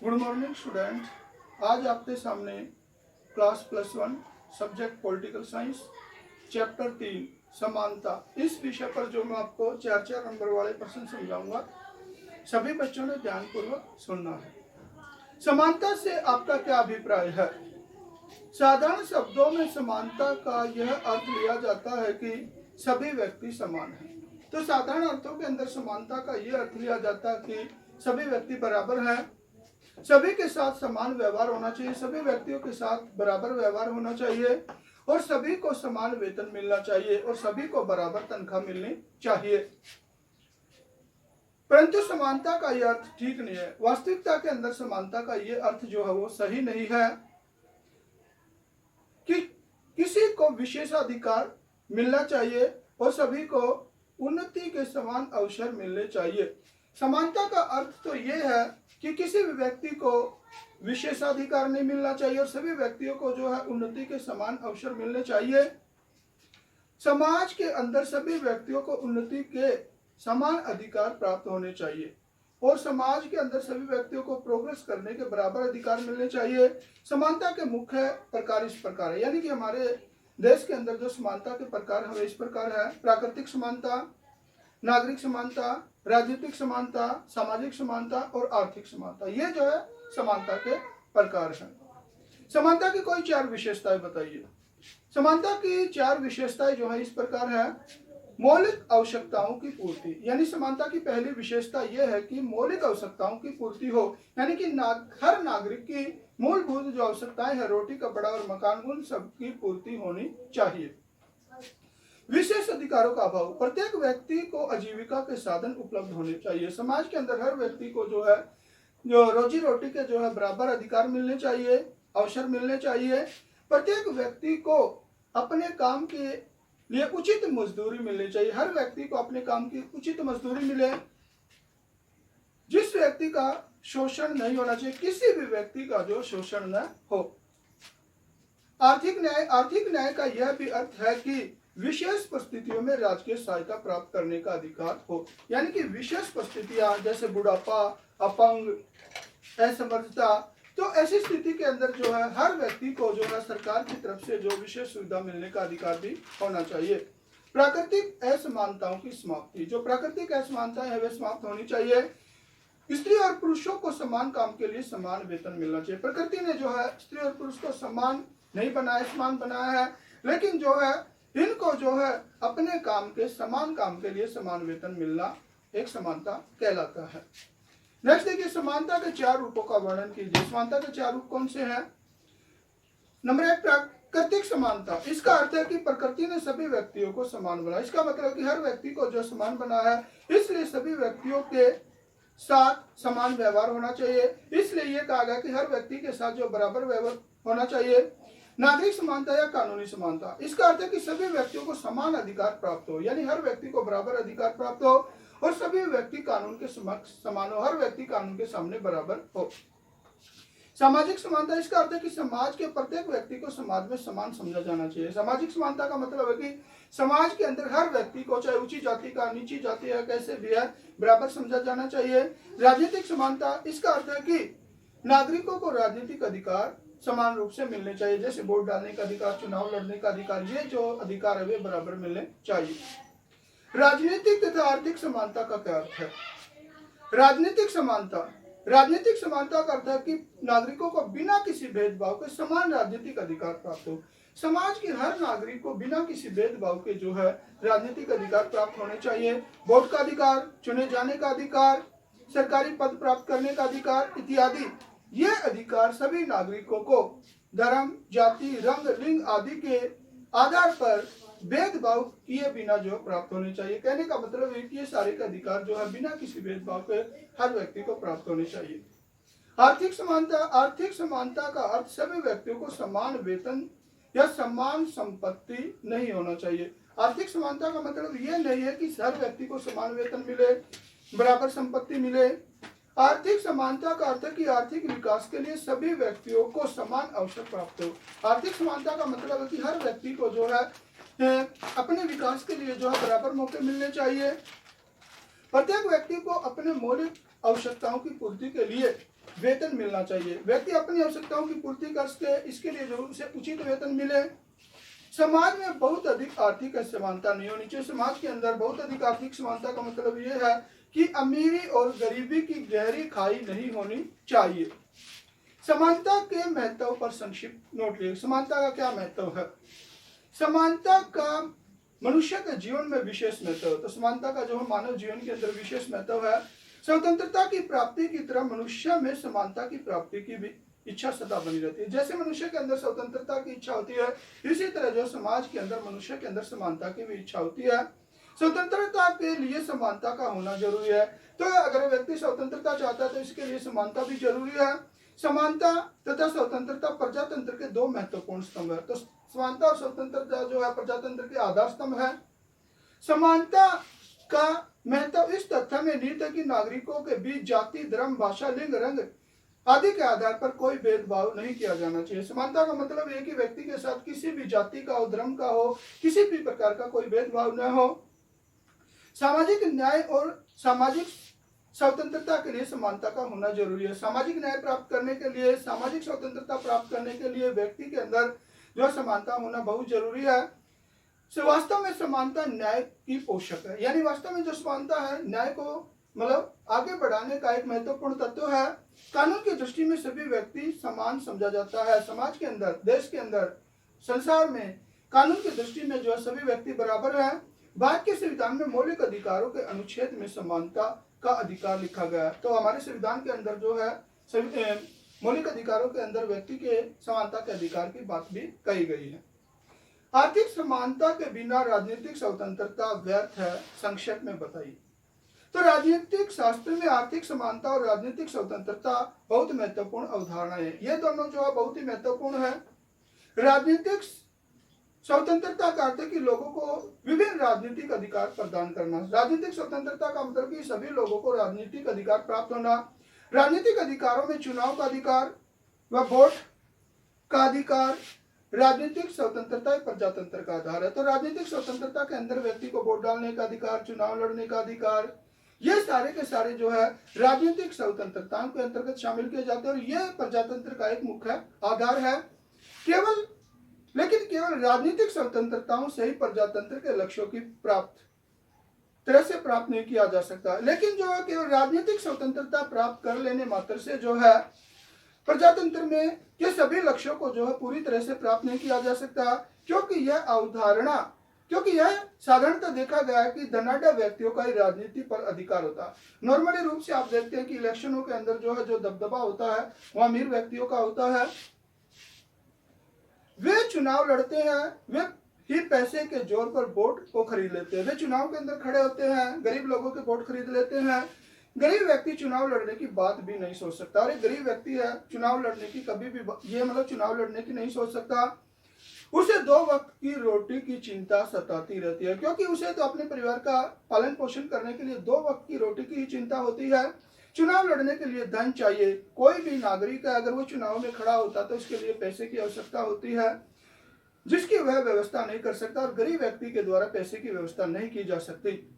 Good morning student. आज आपके सामने class +1 subject political science chapter 3 समानता, इस विषय पर जो मैं आपको 4 नंबर वाले प्रश्न समझाऊंगा, सभी बच्चों ने ध्यानपूर्वक सुनना है। समानता से आपका क्या अभिप्राय है? साधारण शब्दों में समानता का यह अर्थ लिया जाता है कि सभी व्यक्ति समान हैं। तो साधारण अर्थों के अंदर समानता का यह अर्थ लिया जाता है कि सभी व्यक्ति बराबर हैं, सभी के साथ समान व्यवहार होना चाहिए, सभी व्यक्तियों के साथ बराबर व्यवहार होना चाहिए और सभी को समान वेतन मिलना चाहिए और सभी को बराबर तनख्वाह मिलनी चाहिए। परंतु समानता का यह अर्थ ठीक नहीं है। वास्तविकता के अंदर समानता का यह अर्थ जो है वो सही नहीं है कि किसी को विशेषाधिकार मिलना चाहिए और सभी को उन्नति के समान अवसर मिलने चाहिए। समानता का अर्थ तो यह है कि किसी भी व्यक्ति को विशेषाधिकार नहीं मिलना चाहिए और सभी व्यक्तियों को जो है उन्नति के समान अवसर मिलने चाहिए। समाज के अंदर सभी व्यक्तियों को उन्नति के समान अधिकार प्राप्त होने चाहिए और समाज के अंदर सभी व्यक्तियों को प्रोग्रेस करने के बराबर अधिकार मिलने चाहिए। समानता के मुख्य प्रकार इस प्रकार है, यानी कि हमारे देश के अंदर जो समानता के प्रकार हमें इस प्रकार है: प्राकृतिक समानता, नागरिक समानता, राजनीतिक समानता, सामाजिक समानता और आर्थिक समानता। ये जो है समानता के प्रकार हैं। समानता की कोई 4 विशेषताएं बताइए। समानता की 4 विशेषताएं जो है इस प्रकार है: मौलिक आवश्यकताओं की पूर्ति, यानी समानता की पहली विशेषता यह है कि मौलिक आवश्यकताओं की पूर्ति हो, यानी कि हर नागरिक की मूलभूत जो आवश्यकताएं हैं, रोटी कपड़ा और मकान, उन सबकी पूर्ति होनी चाहिए। विशेष अधिकारों का अभाव, प्रत्येक व्यक्ति को आजीविका के साधन उपलब्ध होने चाहिए। समाज के अंदर हर व्यक्ति को जो है जो रोजी रोटी के जो है बराबर अधिकार मिलने चाहिए, अवसर मिलने चाहिए। प्रत्येक व्यक्ति को अपने काम के लिए उचित मजदूरी मिलनी चाहिए। हर व्यक्ति को अपने काम की उचित मजदूरी मिले, जिस व्यक्ति का शोषण नहीं होना चाहिए, किसी भी व्यक्ति का जो शोषण न हो। आर्थिक न्याय का यह भी अर्थ है कि विशेष परिस्थितियों में राजकीय सहायता प्राप्त करने का अधिकार हो, यानी कि विशेष परिस्थितियां जैसे बुढ़ापा, अपंग, असमर्थता, तो ऐसी स्थिति के अंदर जो है हर व्यक्ति को जो है सरकार की तरफ से जो विशेष सुविधा मिलने का अधिकार भी होना चाहिए। प्राकृतिक असमानताओं की समाप्ति, जो प्राकृतिक असमानताएं है वे समाप्त होनी चाहिए। स्त्री और पुरुषों को समान काम के लिए समान वेतन मिलना चाहिए। प्रकृति ने जो है स्त्री और पुरुष को समान नहीं बनाया, समान बनाया है, लेकिन जो है इनको जो है अपने काम के समान काम के लिए समान वेतन मिलना एक समानता कहलाता है। नेक्स्ट देखिए, समानता के 4 रूपों का वर्णन कीजिए। समानता के 4 रूप कौन से हैं? नंबर 1, प्राकृतिक समानता। इसका अर्थ है कि प्रकृति ने सभी व्यक्तियों को समान बनाया। इसका मतलब कि हर व्यक्ति को जो समान बना है, इसलिए सभी व्यक्तियों के साथ समान व्यवहार होना चाहिए। इसलिए यह कहा गया कि हर व्यक्ति के साथ जो बराबर व्यवहार होना चाहिए। नागरिक समानता या कानूनी समानता, इसका अर्थ है कि सभी व्यक्तियों को समान अधिकार प्राप्त हो, यानी हर व्यक्ति को बराबर अधिकार प्राप्त हो और सभी व्यक्ति कानून के समक्ष समान हो, हर व्यक्ति कानून के सामने बराबर हो। सामाजिक समानता, इसका अर्थ है कि समाज के प्रत्येक व्यक्ति को समाज में समान समझा जाना चाहिए। सामाजिक समानता का मतलब है कि समाज के अंदर हर व्यक्ति को, चाहे ऊंची जाति का, नीची जाति है, कैसे भी है, बराबर समझा जाना चाहिए। राजनीतिक समानता, इसका अर्थ है कि नागरिकों को राजनीतिक अधिकार समान रूप से मिलने चाहिए, जैसे वोट डालने का अधिकार, चुनाव लड़ने का अधिकार, ये जो अधिकार है वे बराबर मिलने चाहिए। राजनीतिक तथा आर्थिक समानता का क्या अर्थ है? राजनीतिक समानता का अर्थ है कि नागरिकों को बिना किसी भेदभाव के समान राजनीतिक अधिकार प्राप्त हो। समाज के हर नागरिक को बिना किसी भेदभाव के जो है राजनीतिक अधिकार प्राप्त होने चाहिए। वोट का अधिकार, चुने जाने का अधिकार, सरकारी पद प्राप्त करने का अधिकार इत्यादि, ये अधिकार सभी नागरिकों को धर्म, जाति, रंग, लिंग आदि के आधार पर भेदभाव किए बिना जो प्राप्त होने चाहिए। कहने का मतलब है कि ये सारे का अधिकार जो है बिना किसी भेदभाव के हर व्यक्ति को प्राप्त होने चाहिए। आर्थिक समानता का अर्थ सभी व्यक्तियों को समान वेतन या समान संपत्ति नहीं होना चाहिए। आर्थिक समानता का मतलब यह नहीं है कि हर व्यक्ति को समान वेतन मिले, बराबर संपत्ति मिले। आर्थिक समानता का अर्थ है कि आर्थिक विकास के लिए सभी व्यक्तियों को समान अवसर प्राप्त हो। आर्थिक समानता का मतलब है कि हर व्यक्ति को जो है अपने विकास के लिए जो है बराबर मौके मिलने चाहिए। प्रत्येक व्यक्ति को अपने मौलिक आवश्यकताओं की पूर्ति के लिए वेतन मिलना चाहिए। व्यक्ति अपनी आवश्यकताओं की पूर्ति कर सके, इसके लिए जरूर उसे उचित वेतन मिले। समाज में बहुत अधिक आर्थिक असमानता नहीं होनी चाहिए। समाज के अंदर बहुत अधिक आर्थिक समानता का मतलब यह है कि अमीरी और गरीबी की गहरी खाई नहीं होनी चाहिए। समानता के महत्व पर संक्षिप्त नोट लिए। समानता का क्या महत्व है? समानता का मनुष्य के जीवन में विशेष महत्व है। तो समानता का जो मानव जीवन के अंदर विशेष महत्व है। स्वतंत्रता की प्राप्ति की तरह मनुष्य में समानता की प्राप्ति की भी इच्छा सदा बनी रहती है। जैसे मनुष्य के अंदर स्वतंत्रता की इच्छा होती है, इसी तरह जो समाज के अंदर मनुष्य के अंदर समानता की भी इच्छा होती है। स्वतंत्रता के लिए समानता का होना जरूरी है। तो अगर व्यक्ति स्वतंत्रता चाहता है तो इसके लिए समानता भी जरूरी है। समानता तथा स्वतंत्रता प्रजातंत्र के दो महत्वपूर्ण स्तंभ है। तो समानता और स्वतंत्रता जो है प्रजातंत्र के आधार स्तंभ है। समानता का महत्व इस तथ्य में निहित है कि नागरिकों के बीच जाति, धर्म, भाषा, लिंग, रंग आदि के आधार पर कोई भेदभाव नहीं किया जाना चाहिए। समानता का मतलब यह कि व्यक्ति के साथ किसी भी जाति का हो, धर्म का हो, किसी भी प्रकार का कोई भेदभाव न हो। सामाजिक न्याय और सामाजिक स्वतंत्रता के लिए समानता का होना जरूरी है। सामाजिक न्याय प्राप्त करने के लिए, सामाजिक स्वतंत्रता प्राप्त करने के लिए व्यक्ति के अंदर जो समानता होना बहुत जरूरी है। वास्तव में समानता न्याय की पोषक है। यानी वास्तव में जो समानता है न्याय को मतलब आगे बढ़ाने का एक महत्वपूर्ण तत्व है। कानून की दृष्टि में सभी व्यक्ति समान समझा जाता है। समाज के अंदर, देश के अंदर, संसार में कानून की दृष्टि में जो है सभी व्यक्ति बराबर है। भारत के संविधान में मौलिक अधिकारों के अनुच्छेद में समानता का अधिकार लिखा गया है। तो हमारे संविधान के अंदर जो है मौलिक अधिकारों के अंदर व्यक्ति के समानता के अधिकार की बात भी कही गई है। आर्थिक समानता के बिना राजनीतिक स्वतंत्रता व्यर्थ है। संक्षेप में बताइए। तो राजनीतिक शास्त्र में आर्थिक समानता और राजनीतिक स्वतंत्रता बहुत महत्वपूर्ण अवधारणाएं है। ये दोनों जो है बहुत ही महत्वपूर्ण है। राजनीतिक स्वतंत्रता का अर्थ है कि लोगों को विभिन्न राजनीतिक अधिकार प्रदान करना। राजनीतिक स्वतंत्रता का मतलब कि सभी लोगों को राजनीतिक अधिकार प्राप्त होना। राजनीतिक अधिकारों में चुनाव का अधिकार व वोट का अधिकार। राजनीतिक स्वतंत्रता एक प्रजातंत्र का आधार है। तो राजनीतिक स्वतंत्रता के अंदर व्यक्ति को वोट डालने का अधिकार, चुनाव लड़ने का अधिकार, ये सारे के सारे जो है राजनीतिक स्वतंत्रताओं के अंतर्गत शामिल किए जाते हैं और यह प्रजातंत्र का एक मुख्य आधार है। लेकिन केवल राजनीतिक स्वतंत्रताओं से ही प्रजातंत्र के लक्ष्यों की तरह से प्राप्त नहीं किया जा सकता। लेकिन जो है केवल राजनीतिक स्वतंत्रता प्राप्त कर लेने मात्र से जो है प्रजातंत्र में के सभी लक्ष्यों को जो है पूरी तरह से प्राप्त नहीं किया जा सकता, क्योंकि यह साधारणतः देखा गया है कि धनाढ्य व्यक्तियों का ही राजनीति पर अधिकार होता है। नॉर्मली रूप से आप देखते हैं कि इलेक्शनों के अंदर जो है जो दबदबा होता है वह अमीर व्यक्तियों का होता है। वे चुनाव लड़ते हैं, वे ही पैसे के जोर पर वोट को खरीद लेते हैं। वे चुनाव के अंदर खड़े होते हैं, गरीब लोगों के वोट खरीद लेते हैं। गरीब व्यक्ति चुनाव लड़ने की बात भी नहीं सोच सकता। और एक गरीब व्यक्ति है चुनाव लड़ने की कभी भी चुनाव लड़ने की नहीं सोच सकता। उसे 2 वक्त की रोटी की चिंता सताती रहती है, क्योंकि उसे तो अपने परिवार का पालन पोषण करने के लिए 2 वक्त की रोटी की ही चिंता होती है। चुनाव लड़ने के लिए धन चाहिए। कोई भी नागरिक है अगर वो चुनाव में खड़ा होता तो उसके लिए पैसे की आवश्यकता होती है, जिसकी वह व्यवस्था नहीं कर सकता और गरीब व्यक्ति के द्वारा पैसे की व्यवस्था नहीं की जा सकती।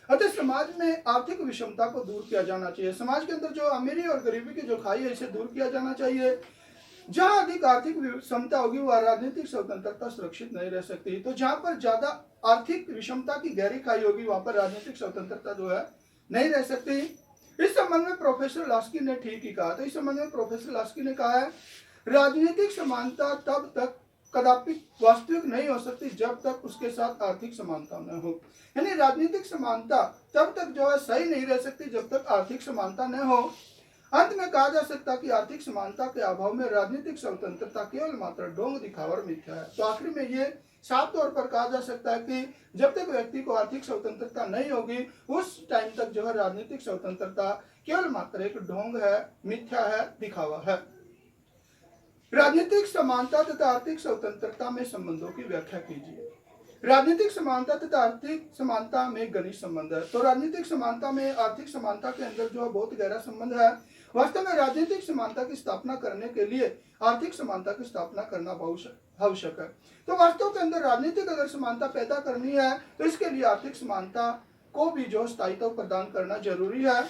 अतः समाज में आर्थिक विषमता को दूर किया जाना चाहिए। समाज के अंदर जो अमीरी और गरीबी की जो खाई है इसे दूर किया जाना चाहिए। जहां अधिक आर्थिक विषमता होगी वह राजनीतिक स्वतंत्रता सुरक्षित नहीं रह सकती। तो जहां पर ज्यादा आर्थिक विषमता की गहरी खाई होगी वहां पर राजनीतिक स्वतंत्रता जो है नहीं रह सकती। इस संबंध में प्रोफेसर लास्की ने ठीक ही कहा। तो इस संबंध में प्रोफेसर लास्की ने कहा है राजनीतिक समानता तब तक कदापि वास्तविक नहीं हो सकती जब तक उसके साथ आर्थिक समानता न हो। यानी राजनीतिक समानता तब तक जो है सही नहीं रह सकती जब तक आर्थिक समानता न हो। अंत में कहा जा सकता है कि आर्थिक समानता के अभाव में राजनीतिक स्वतंत्रता केवल मात्र ढोंग दिखावा और मिथ्या है। तो आखिर में ये साफ तौर पर कहा जा सकता है कि जब तक व्यक्ति को आर्थिक स्वतंत्रता नहीं होगी उस टाइम तक जो है राजनीतिक स्वतंत्रता केवल मात्र एक ढोंग है, मिथ्या है, दिखावा है। राजनीतिक समानता तथा आर्थिक स्वतंत्रता में संबंधों की व्याख्या कीजिए। राजनीतिक समानता तथा आर्थिक समानता में घनिष्ठ संबंध है। तो राजनीतिक समानता में आर्थिक समानता के अंदर जो है बहुत गहरा संबंध है। वास्तव में राजनीतिक समानता की स्थापना करने के लिए आर्थिक समानता की स्थापना करना आवश्यक है। तो वास्तव के अंदर राजनीतिक अगर समानता पैदा करनी है तो इसके लिए आर्थिक समानता को भी जो स्थायित्व प्रदान करना जरूरी है।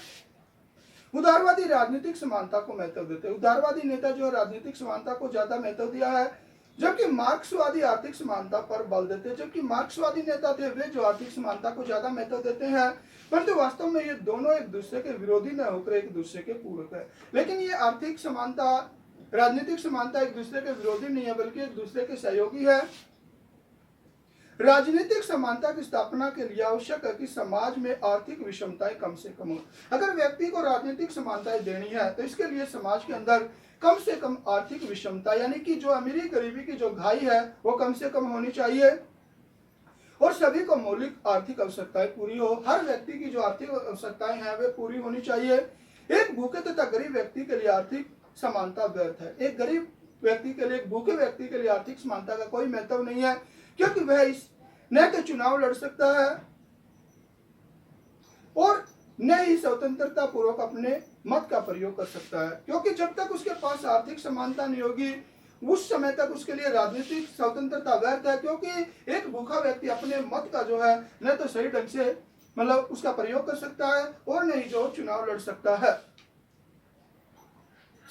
उदारवादी राजनीतिक समानता को महत्व देते हैं। उदारवादी नेता जो है राजनीतिक समानता को ज्यादा महत्व दिया है, जबकि मार्क्सवादी आर्थिक समानता पर बल देते हैं। जबकि मार्क्सवादी नेता थे वे जो आर्थिक समानता को ज्यादा महत्व देते हैं, परंतु वास्तव में ये दोनों एक दूसरे के विरोधी न होकर एक दूसरे के पूरक है। लेकिन ये आर्थिक समानता, राजनीतिक समानता एक दूसरे के विरोधी नहीं है, बल्कि एक दूसरे के सहयोगी है। राजनीतिक समानता की स्थापना के लिए आवश्यक है कि समाज में आर्थिक विषमताएं कम से कम हो। अगर व्यक्ति को राजनीतिक समानताएं देनी है तो इसके लिए समाज के अंदर कम से कम आर्थिक विषमता, यानी कि जो अमीरी गरीबी की जो घाई है वो कम से कम होनी चाहिए, और सभी को मौलिक आर्थिक आवश्यकताएं पूरी हो। हर व्यक्ति की जो आर्थिक आवश्यकताएं हैं वे पूरी होनी चाहिए। एक भूखे तथा गरीब व्यक्ति के लिए आर्थिक समानता व्यर्थ है। एक गरीब व्यक्ति के लिए, एक भूखे व्यक्ति के लिए आर्थिक समानता का कोई महत्व नहीं है, क्योंकि वह इस न तो चुनाव लड़ सकता है और न ही स्वतंत्रता पूर्वक अपने मत का प्रयोग कर सकता है। क्योंकि जब तक उसके पास आर्थिक समानता नहीं होगी उस समय तक उसके लिए राजनीतिक स्वतंत्रता व्यर्थ है, क्योंकि एक भूखा व्यक्ति अपने मत का जो है न तो सही ढंग से मतलब उसका प्रयोग कर सकता है और न ही जो चुनाव लड़ सकता है।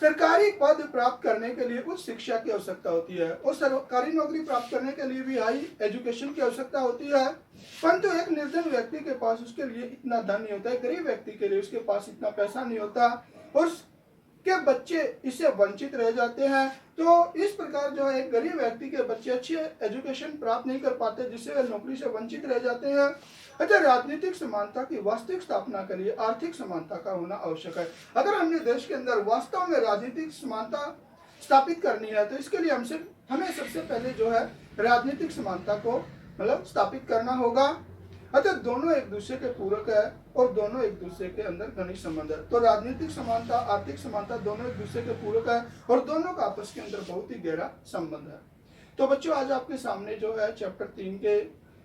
सरकारी पद प्राप्त करने के लिए उच्च शिक्षा की आवश्यकता होती है और सरकारी नौकरी प्राप्त करने के लिए भी हाई एजुकेशन की आवश्यकता होती है, परंतु एक निर्धन व्यक्ति के पास उसके लिए इतना धन नहीं होता है, गरीब व्यक्ति के लिए उसके पास इतना पैसा नहीं होता और उसके बच्चे इससे वंचित रह जाते हैं। तो इस प्रकार जो है गरीब व्यक्ति के बच्चे अच्छी एजुकेशन प्राप्त नहीं कर पाते, जिससे वे नौकरी से वंचित रह जाते हैं। अच्छा, राजनीतिक समानता की वास्तविक स्थापना के लिए आर्थिक समानता का होना आवश्यक है। अगर हमने देश के अंदर वास्तव में राजनीतिक समानता स्थापित करनी है तो इसके लिए हमें सबसे पहले जो है राजनीतिक समानता को मतलब स्थापित करना होगा। अतः दोनों एक दूसरे के पूरक है और दोनों एक दूसरे के अंदर घनिष्ठ संबंध है। तो राजनीतिक समानता, आर्थिक समानता दोनों एक दूसरे के पूरक है और दोनों का आपस के अंदर बहुत ही गहरा संबंध है। तो बच्चों, आज आपके सामने जो है चैप्टर 3 के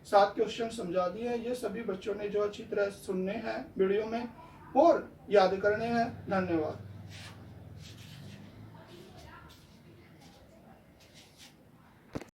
7 क्वेश्चन समझा दिए हैं। ये सभी बच्चों ने जो अच्छी तरह सुनने हैं वीडियो में और याद करने हैं। धन्यवाद।